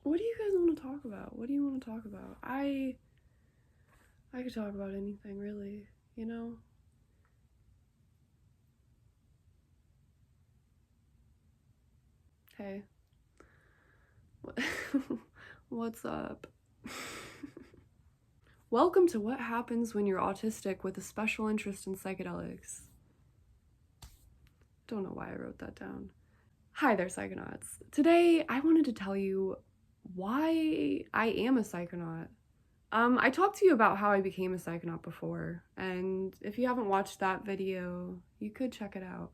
What do you guys want to talk about? What do you want to talk about? I could talk about anything, really, you know? Hey. What's up? Welcome to What Happens When You're Autistic with a Special Interest in Psychedelics. Don't know why I wrote that down. Hi there, Psychonauts. Today, I wanted to tell you why I am a Psychonaut. I talked to you about how I became a Psychonaut before, and if you haven't watched that video, you could check it out.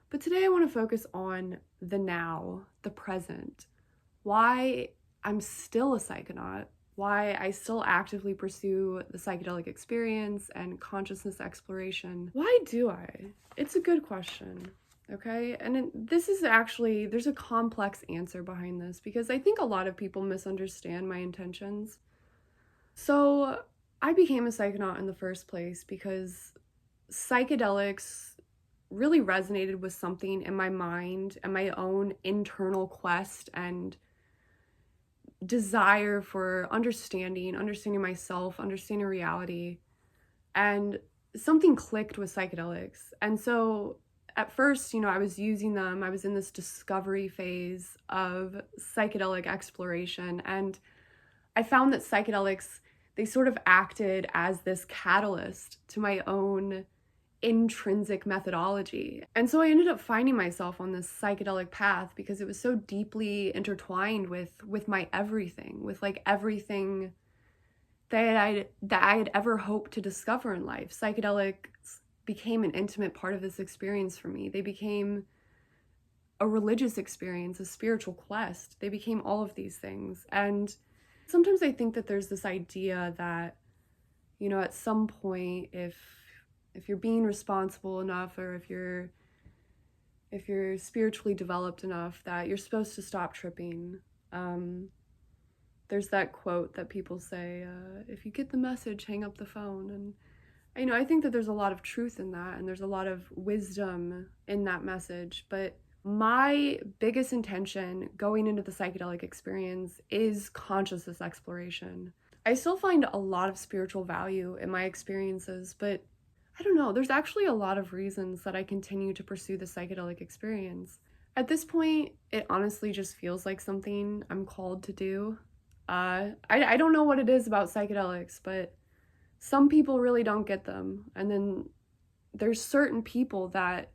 But today I want to focus on the now, the present, why I'm still a Psychonaut, why I still actively pursue the psychedelic experience and consciousness exploration. Why do I? It's a good question, okay? And this is actually, there's a complex answer behind this because I think a lot of people misunderstand my intentions. So I became a Psychonaut in the first place because psychedelics really resonated with something in my mind and my own internal quest and desire for understanding myself, understanding reality, and something clicked with psychedelics. And so at first, I was using them, I was in this discovery phase of psychedelic exploration, and I found that psychedelics, they sort of acted as this catalyst to my own intrinsic methodology. And so I ended up finding myself on this psychedelic path because it was so deeply intertwined with my everything, with like everything that I had ever hoped to discover in life. Psychedelics became an intimate part of this experience for me. They became a religious experience, a spiritual quest. They became all of these things. And sometimes I think that there's this idea that, at some point, if you're being responsible enough, or if you're spiritually developed enough, that you're supposed to stop tripping. There's that quote that people say, if you get the message, hang up the phone. And I think that there's a lot of truth in that, and there's a lot of wisdom in that message. But my biggest intention going into the psychedelic experience is consciousness exploration. I still find a lot of spiritual value in my experiences, but I don't know, there's actually a lot of reasons that I continue to pursue the psychedelic experience. At this point, it honestly just feels like something I'm called to do. I don't know what it is about psychedelics, but some people really don't get them. And then there's certain people that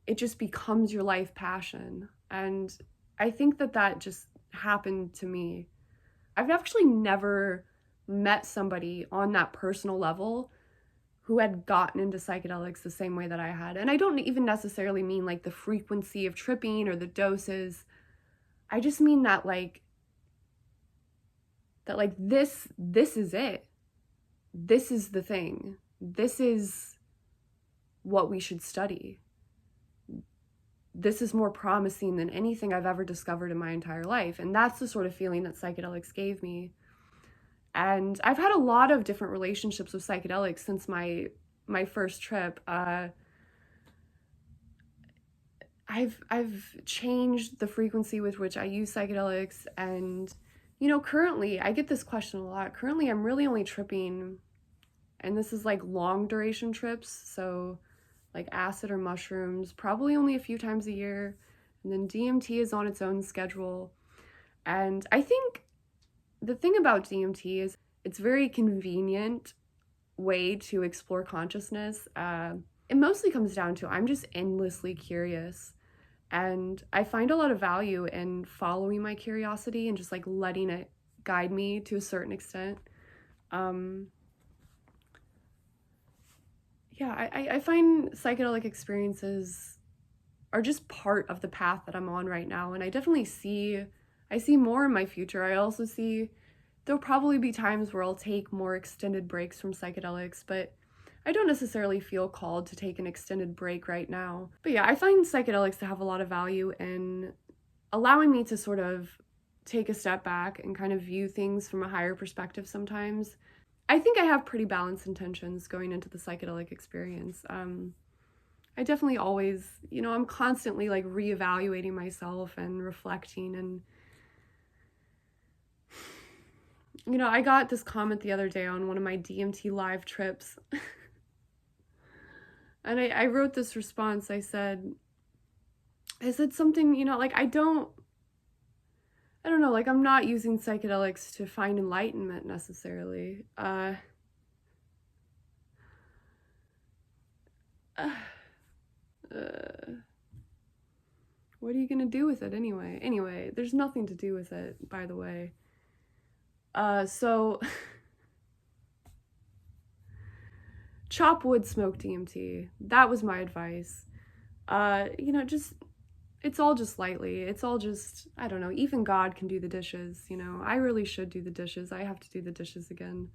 it just becomes your life passion. And I think that just happened to me. I've actually never met somebody on that personal level who had gotten into psychedelics the same way that I had. And I don't even necessarily mean like the frequency of tripping or the doses. I just mean that this is it. This is the thing. This is what we should study. This is more promising than anything I've ever discovered in my entire life. And that's the sort of feeling that psychedelics gave me. And I've had a lot of different relationships with psychedelics since my first trip. I've changed the frequency with which I use psychedelics, and currently I get this question a lot. Currently I'm really only tripping, and this is like long duration trips, so like acid or mushrooms, probably only a few times a year, and then DMT is on its own schedule. And I think the thing about DMT is it's a very convenient way to explore consciousness. It mostly comes down to I'm just endlessly curious, and I find a lot of value in following my curiosity and just like letting it guide me to a certain extent. I find psychedelic experiences are just part of the path that I'm on right now, and I definitely see more in my future. I also see there'll probably be times where I'll take more extended breaks from psychedelics, but I don't necessarily feel called to take an extended break right now. But yeah, I find psychedelics to have a lot of value in allowing me to sort of take a step back and kind of view things from a higher perspective sometimes. I think I have pretty balanced intentions going into the psychedelic experience. I definitely always, I'm constantly like reevaluating myself and reflecting, and You know, I got this comment the other day on one of my DMT live trips. And I wrote this response. I said something, you know, like I don't know, like I'm not using psychedelics to find enlightenment necessarily. What are you gonna do with it anyway? Anyway, there's nothing to do with it, by the way. So chop wood, smoke DMT. That was my advice. You know, just, it's all just lightly. It's all just, I don't know, even God can do the dishes, you know. I really should do the dishes. I have to do the dishes again.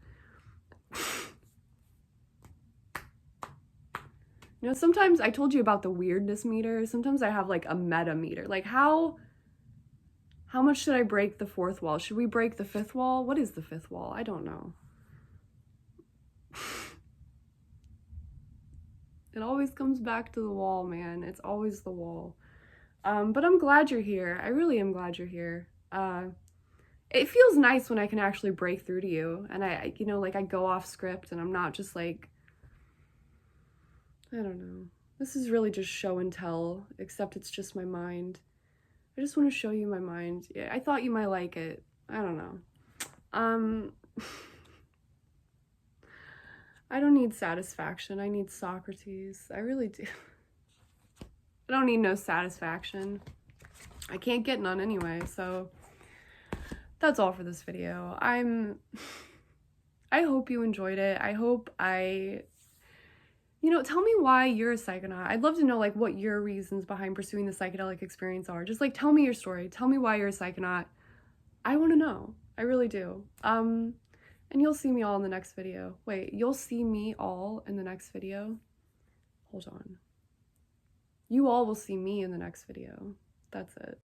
You know, sometimes I told you about the weirdness meter. Sometimes I have like a meta meter. Like how much should I break the fourth wall? Should we break the fifth wall? What is the fifth wall? I don't know. It always comes back to the wall, man. It's always the wall. But I'm glad you're here. I really am glad you're here. It feels nice when I can actually break through to you. And I you know, like I go off script and I'm not just like, I don't know. This is really just show and tell, except it's just my mind. I just want to show you my mind. Yeah, I thought you might like it. I don't know. I don't need satisfaction. I need Socrates. I really do. I don't need no satisfaction. I can't get none anyway, so that's all for this video. I hope you enjoyed it. I hope you know, tell me why you're a psychonaut. I'd love to know, like, what your reasons behind pursuing the psychedelic experience are. Just, like, tell me your story. Tell me why you're a psychonaut. I want to know. I really do. And you'll see me all in the next video. Wait, you'll see me all in the next video? Hold on. You all will see me in the next video. That's it.